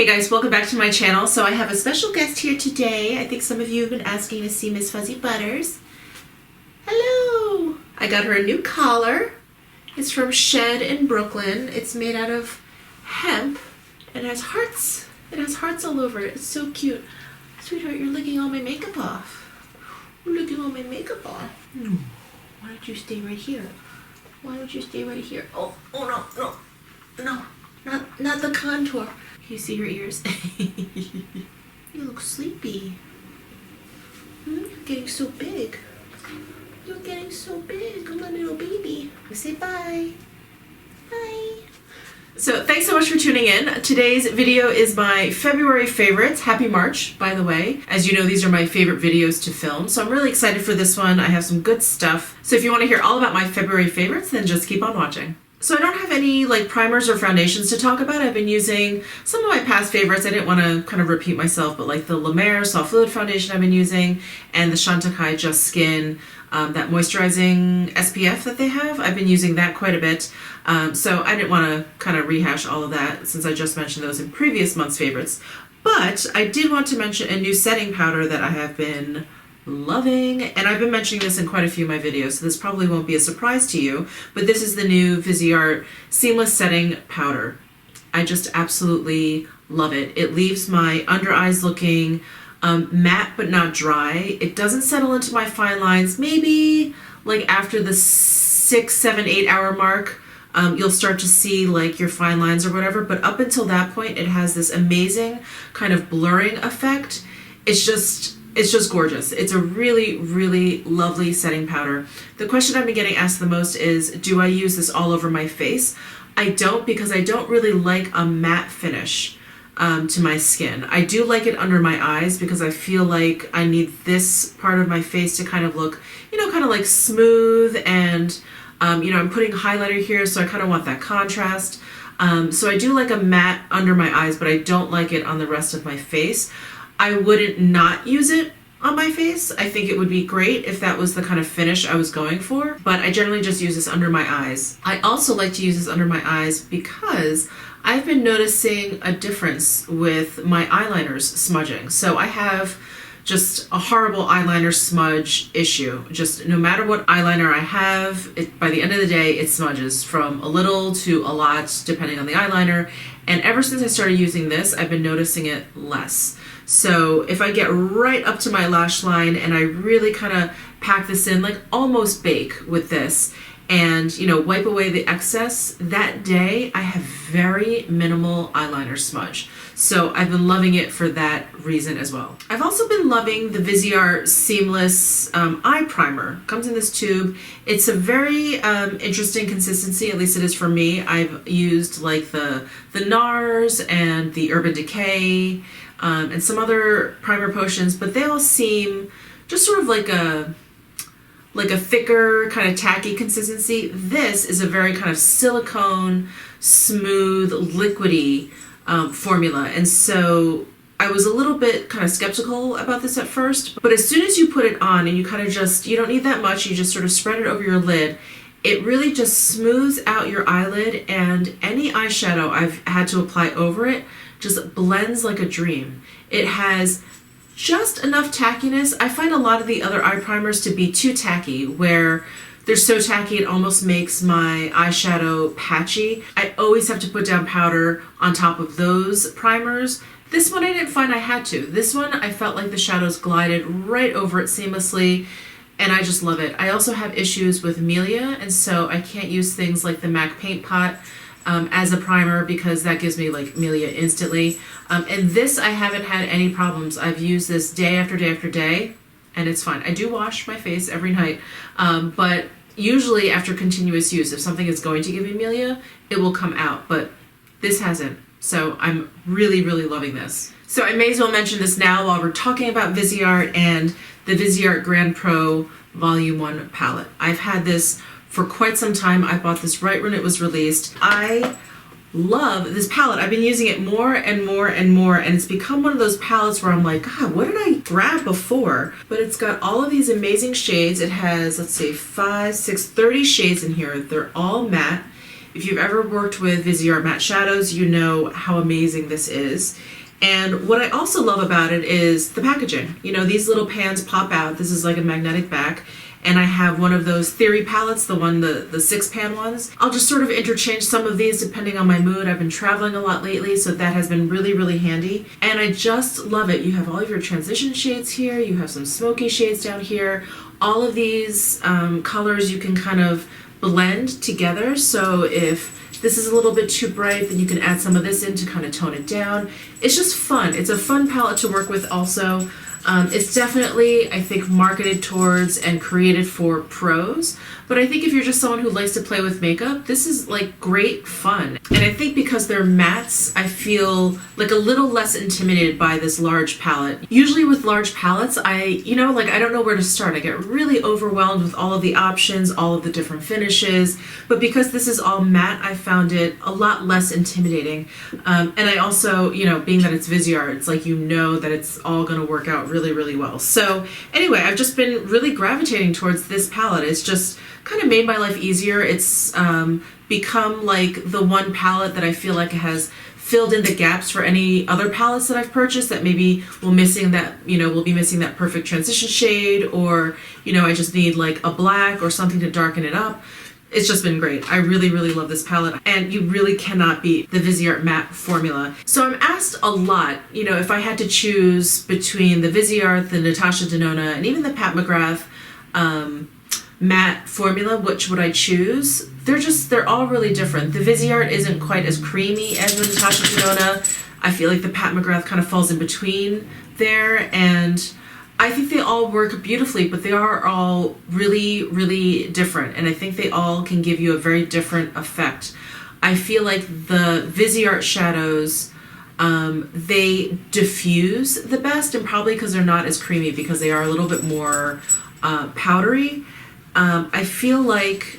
Hey guys, welcome back to my channel. So I have a special guest here today. I think some of you have been asking to see Miss Fuzzy Butters. Hello! I got her a new collar. It's from Shed in Brooklyn. It's made out of hemp and it has hearts. It has hearts all over it. It's so cute. Sweetheart, you're licking all my makeup off. You're licking all my makeup off. Why don't you stay right here? Why don't you stay right here? Oh no, not the contour. You see her ears? You look sleepy. You're getting so big. You're getting so big, my little baby. Say bye. Bye. So thanks so much for tuning in. Today's video is my February favorites. Happy March, by the way. As you know, these are my favorite videos to film, so I'm really excited for this one. I have some good stuff. So if you want to hear all about my February favorites, then just keep on watching. So I don't have any like primers or foundations to talk about. I've been using some of my past favorites. I didn't want to kind of repeat myself, but like the La Mer Soft Fluid Foundation I've been using and the Chantecaille Just Skin, that moisturizing SPF that they have. I've been using that quite a bit. So I didn't want to kind of rehash all of that since I just mentioned those in previous month's favorites. But I did want to mention a new setting powder that I have been loving, and I've been mentioning this in quite a few of my videos, so this probably won't be a surprise to you, but this is the new VISEART Seamless Setting Powder. I just absolutely love it. It leaves my under eyes looking matte but not dry. It doesn't settle into my fine lines. Maybe like after the 6, 7, 8 hour mark, you'll start to see like your fine lines or whatever, but up until that point it has this amazing kind of blurring effect. It's just gorgeous. It's a really, really lovely setting powder. The question I've been getting asked the most is, do I use this all over my face? I don't, because I don't really like a matte finish to my skin. I do like it under my eyes because I feel like I need this part of my face to kind of look, you know, kind of like smooth, and you know, I'm putting highlighter here, so I kind of want that contrast. So I do like a matte under my eyes, but I don't like it on the rest of my face. I wouldn't not use it on my face. I think it would be great if that was the kind of finish I was going for, but I generally just use this under my eyes. I also like to use this under my eyes because I've been noticing a difference with my eyeliners smudging. So I have just a horrible eyeliner smudge issue. Just no matter what eyeliner I have, by the end of the day, it smudges from a little to a lot, depending on the eyeliner. And ever since I started using this, I've been noticing it less. So if I get right up to my lash line and I really kind of pack this in, like almost bake with this, and you know, wipe away the excess, that day I have very minimal eyeliner smudge. So I've been loving it for that reason as well. I've also been loving the VISEART Seamless Eye Primer. Comes in this tube. It's a very interesting consistency, at least it is for me. I've used like the NARS and the Urban Decay and some other primer potions, but they all seem just sort of like a thicker, kind of tacky consistency. This is a very kind of silicone, smooth, liquidy formula. And so I was a little bit kind of skeptical about this at first, but as soon as you put it on and you kind of just, you don't need that much, you just sort of spread it over your lid, it really just smooths out your eyelid, and any eyeshadow I've had to apply over it just blends like a dream. It has just enough tackiness. I find a lot of the other eye primers to be too tacky, where they're so tacky it almost makes my eyeshadow patchy. I always have to put down powder on top of those primers. This one I didn't find I had to. This one I felt like the shadows glided right over it seamlessly, and I just love it. I also have issues with milia, and so I can't use things like the MAC Paint Pot as a primer because that gives me like milia instantly. And this I haven't had any problems. I've used this day after day after day, and it's fine. I do wash my face every night, but usually after continuous use, if something is going to give me milia, it will come out, but this hasn't. So I'm really, really loving this. So I may as well mention this now while we're talking about VISEART and the VISEART Grand Pro Volume 1 palette. I've had this for quite some time. I bought this right when it was released. I love this palette. I've been using it more and more and more, and it's become one of those palettes where I'm like, God, what did I grab before? But it's got all of these amazing shades. It has, let's see, 5, 6, 30 shades in here. They're all matte. if you've ever worked with VISEART matte shadows, you know how amazing this is. And what I also love about it is the packaging. You know, these little pans pop out. This is like a magnetic back. And I have one of those Theory palettes, the 6-pan ones. I'll just sort of interchange some of these depending on my mood. I've been traveling a lot lately, so that has been really, really handy. And I just love it. You have all of your transition shades here. You have some smoky shades down here. All of these colors you can kind of blend together. So if this is a little bit too bright, then you can add some of this in to kind of tone it down. It's just fun. It's a fun palette to work with also. It's definitely, I think, marketed towards and created for pros, but I think if you're just someone who likes to play with makeup, this is like great fun. And I think because they're mattes, I feel like a little less intimidated by this large palette. Usually with large palettes, I don't know where to start. I get really overwhelmed with all of the options, all of the different finishes, but because this is all matte, I found it a lot less intimidating. And I also, being that it's VISEART, it's like, that it's all gonna work out really, really well. So anyway, I've just been really gravitating towards this palette. It's just kind of made my life easier. It's become like the one palette that I feel like has filled in the gaps for any other palettes that I've purchased that maybe will be missing that perfect transition shade, or I just need like a black or something to darken it up. It's just been great. I really, really love this palette, and you really cannot beat the VISEART matte formula. So I'm asked a lot, if I had to choose between the VISEART, the Natasha Denona, and even the Pat McGrath matte formula, which would I choose? They're all really different. The VISEART isn't quite as creamy as the Natasha Denona. I feel like the Pat McGrath kind of falls in between there, and I think they all work beautifully, but they are all really, really different, and I think they all can give you a very different effect. I feel like the VISEART shadows, they diffuse the best, and probably because they're not as creamy, because they are a little bit more powdery. I feel like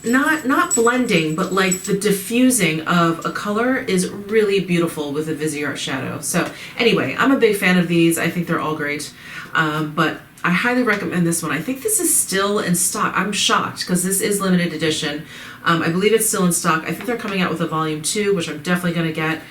not blending, but like the diffusing of a color is really beautiful with a VISEART shadow. So anyway, I'm a big fan of these. I think they're all great, but I highly recommend this one. I think this is still in stock. I'm shocked because this is limited edition. I believe it's still in stock. I think they're coming out with a volume 2, which I'm definitely going to get.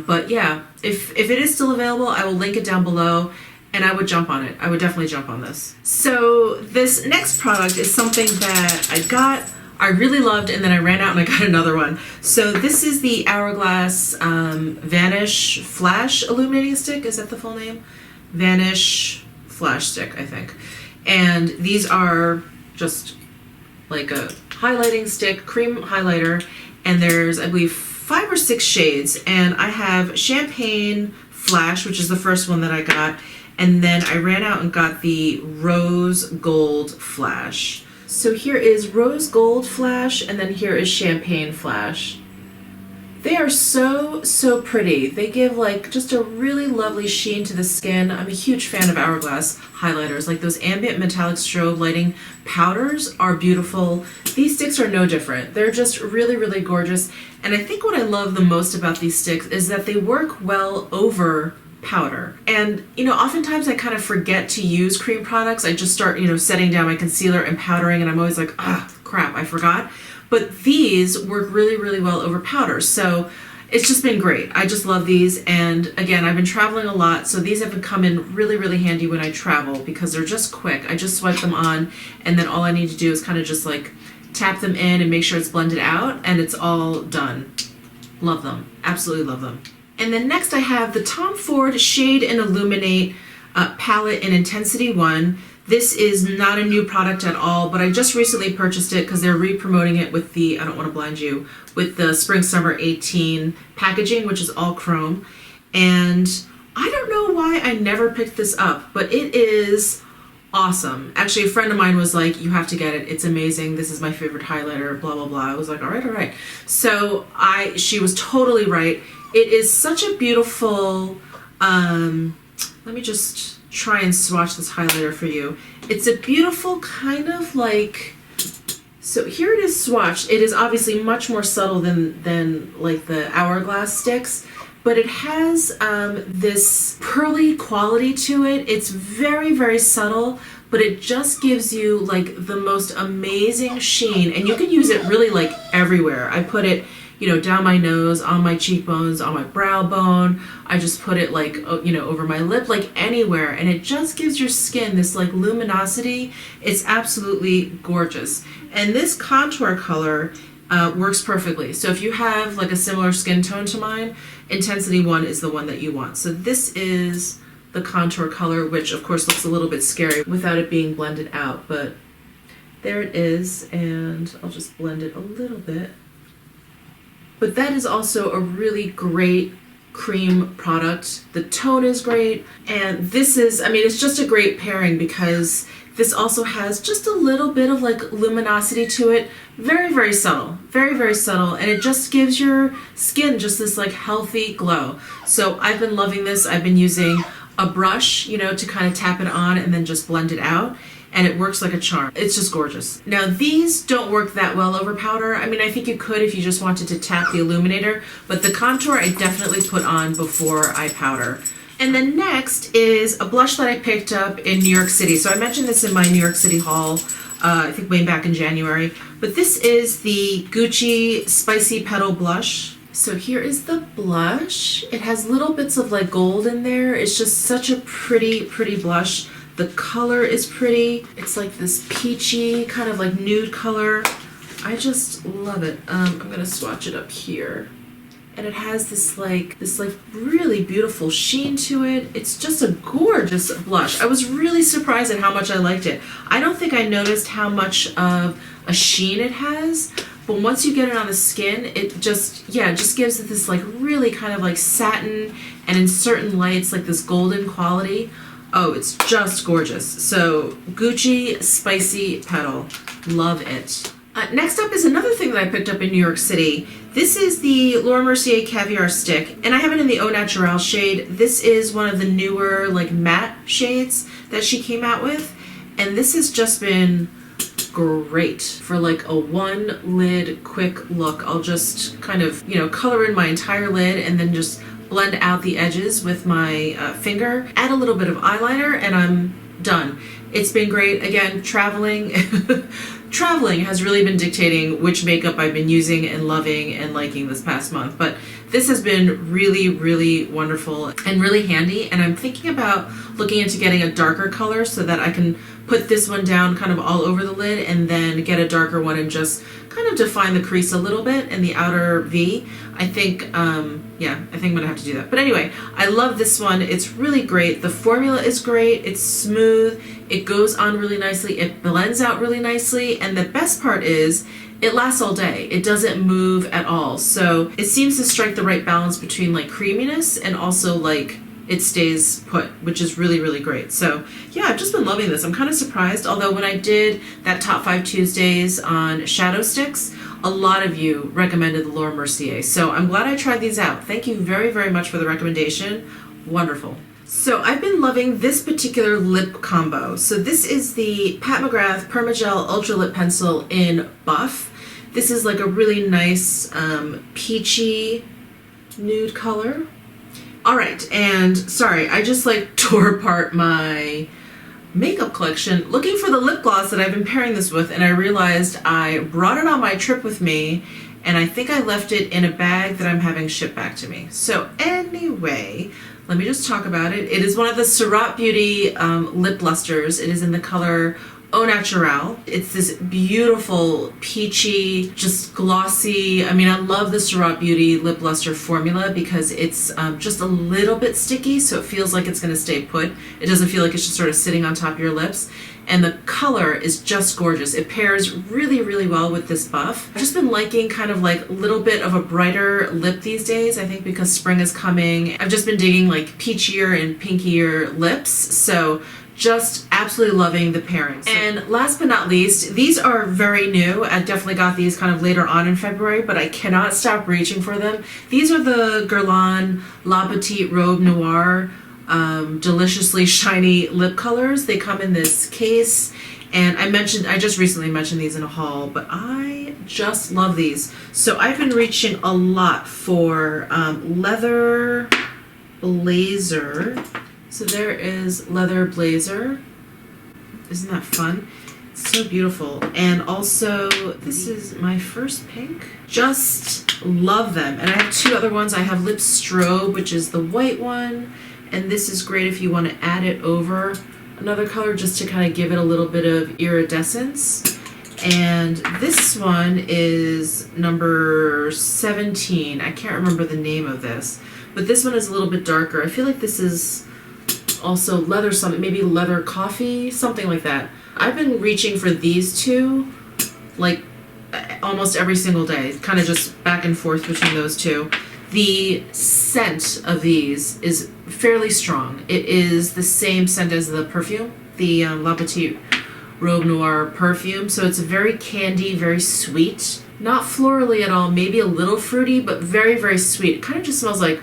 But yeah, if it is still available, I will link it down below. And I would jump on it. I would definitely jump on this. So this next product is something that I got, I really loved, and then I ran out and I got another one. So this is the Hourglass Vanish Flash Illuminating Stick. Is that the full name? Vanish Flash Stick, I think. And these are just like a highlighting stick, cream highlighter, and there's, I believe, 5 or 6 shades. And I have Champagne Flash, which is the first one that I got. And then I ran out and got the Rose Gold Flash. So here is Rose Gold Flash, and then here is Champagne Flash. They are so, so pretty. They give like just a really lovely sheen to the skin. I'm a huge fan of Hourglass highlighters. Like those ambient metallic strobe lighting powders are beautiful. These sticks are no different. They're just really, really gorgeous. And I think what I love the most about these sticks is that they work well over powder. And oftentimes I kind of forget to use cream products. I just start setting down my concealer and powdering, and I'm always like, crap, I forgot. But these work really, really well over powder, so it's just been great. I just love these, and again, I've been traveling a lot, so these have come in really, really handy when I travel because they're just quick. I just swipe them on, and then all I need to do is kind of just like tap them in and make sure it's blended out, and it's all done. Love them. Absolutely love them. And then next I have the Tom Ford Shade and Illuminate palette in Intensity 1. This is not a new product at all, but I just recently purchased it because they're re-promoting it with the, I don't want to blind you, with the Spring Summer 18 packaging, which is all chrome. And I don't know why I never picked this up, but it is awesome. Actually, a friend of mine was like, you have to get it. It's amazing. This is my favorite highlighter, blah, blah, blah. I was like, all right. So she was totally right. It is such a beautiful, let me just try and swatch this highlighter for you. It's a beautiful kind of like, so here it is swatched. It is obviously much more subtle than like the Hourglass sticks, but it has this pearly quality to it. It's very, very subtle, but it just gives you like the most amazing sheen, and you can use it really like everywhere. I put it, you know, down my nose, on my cheekbones, on my brow bone. I just put it like, you know, over my lip, like anywhere, and it just gives your skin this like luminosity. It's absolutely gorgeous. And this contour color works perfectly. So if you have like a similar skin tone to mine, Intensity 1 is the one that you want. So this is the contour color, which of course looks a little bit scary without it being blended out, but there it is, and I'll just blend it a little bit. But that is also a really great cream product. The tone is great, and this is, I mean, it's just a great pairing because this also has just a little bit of like luminosity to it. Very, very subtle, very, very subtle, and it just gives your skin just this like healthy glow. So I've been loving this. I've been using a brush, you know, to kind of tap it on and then just blend it out, and it works like a charm. It's just gorgeous. Now these don't work that well over powder. I mean, I think you could if you just wanted to tap the illuminator, but the contour I definitely put on before I powder. And then next is a blush that I picked up in New York City. So I mentioned this in my New York City haul, I think way back in January, but this is the Gucci Spicy Petal Blush. So here is the blush. It has little bits of like gold in there. It's just such a pretty, pretty blush. The color is pretty. It's like this peachy kind of like nude color. I just love it. I'm gonna swatch it up here. And it has this like really beautiful sheen to it. It's just a gorgeous blush. I was really surprised at how much I liked it. I don't think I noticed how much of a sheen it has, but once you get it on the skin, it just, yeah, it just gives it this like really kind of like satin, and in certain lights like this golden quality. Oh, it's just gorgeous. So Gucci Spicy Petal, love it. Next up is another thing that I picked up in New York City. This is the Laura Mercier Caviar Stick, and I have it in the Au Naturel shade. This is one of the newer like matte shades that she came out with, and this has just been great for like a one lid quick look. I'll just kind of, you know, color in my entire lid and then just blend out the edges with my finger, add a little bit of eyeliner, and I'm done. It's been great. Again, traveling has really been dictating which makeup I've been using and loving and liking this past month, but this has been really, really wonderful and really handy, and I'm thinking about looking into getting a darker color so that I can put this one down kind of all over the lid and then get a darker one and just kind of define the crease a little bit in the outer V. I think, yeah, I think I'm gonna have to do that. But anyway, I love this one. It's really great. The formula is great. It's smooth. It goes on really nicely. It blends out really nicely. And the best part is it lasts all day. It doesn't move at all. So it seems to strike the right balance between like creaminess and also like it stays put, which is really, really great. So yeah, I've just been loving this. I'm kind of surprised, although when I did that Top 5 Tuesdays on shadow sticks, a lot of you recommended the Laura Mercier. So I'm glad I tried these out. Thank you very, very much for the recommendation. Wonderful. So I've been loving this particular lip combo. So this is the Pat McGrath PERMAGEL Ultra Lip Pencil in Buff. This is like a really nice peachy nude color. All right, and sorry, I just like tore apart my makeup collection looking for the lip gloss that I've been pairing this with, and I realized I brought it on my trip with me, and I think I left it in a bag that I'm having shipped back to me. So anyway, let me just talk about it. It is one of the Surratt Beauty lip lusters. It is in the color Au Naturel. It's this beautiful, peachy, just glossy. I mean, I love the Surratt Beauty lip luster formula because it's just a little bit sticky, so it feels like it's going to stay put. It doesn't feel like it's just sort of sitting on top of your lips. And the color is just gorgeous. It pairs really, really well with this buff. I've just been liking kind of like a little bit of a brighter lip these days, I think because spring is coming. I've just been digging like peachier and pinkier lips, so just absolutely loving the pairings. And last but not least, these are very new. I definitely got these kind of later on in February, but I cannot stop reaching for them. These are the Guerlain La Petite Robe Noir deliciously shiny lip colors. They come in this case, And I just recently mentioned these in a haul, but I just love these. So I've been reaching a lot for leather blazer. So there is leather blazer. Isn't that fun? It's so beautiful. And also, this is my first pink. Just love them. And I have two other ones. I have Lip Strobe, which is the white one. And this is great if you want to add it over another color just to kind of give it a little bit of iridescence. And this one is number 17. I can't remember the name of this, but this one is a little bit darker. I feel like this is also leather something, maybe leather coffee, something like that. I've been reaching for these two like almost every single day, kind of just back and forth between those two. The scent of these is fairly strong. It is the same scent as the perfume, the La Petite Robe Noir perfume. So it's very candy, very sweet. Not florally at all, maybe a little fruity, but very, very sweet. It kind of just smells like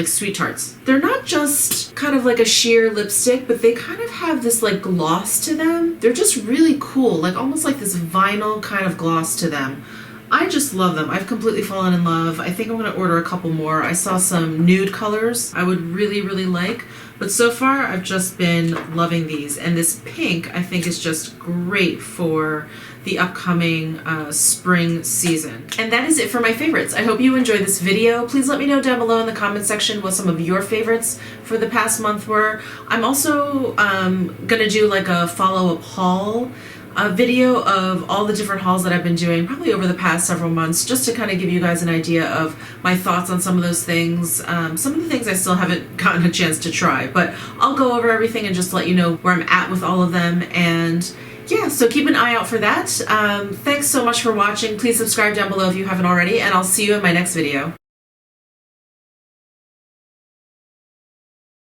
sweet tarts. They're not just kind of like a sheer lipstick, but they kind of have this like gloss to them. They're just really cool, like almost like this vinyl kind of gloss to them. I just love them. I've completely fallen in love. I think I'm going to order a couple more. I saw some nude colors I would really, really like. But so far, I've just been loving these. And this pink, I think, is just great for the upcoming spring season. And that is it for my favorites. I hope you enjoyed this video. Please let me know down below in the comment section what some of your favorites for the past month were. I'm also going to do like a follow-up haul video of all the different hauls that I've been doing probably over the past several months, just to kind of give you guys an idea of my thoughts on some of those things. Some of the things I still haven't gotten a chance to try, but I'll go over everything and just let you know where I'm at with all of them. And yeah, so keep an eye out for that. Thanks so much for watching. Please subscribe down below if you haven't already, and I'll see you in my next video.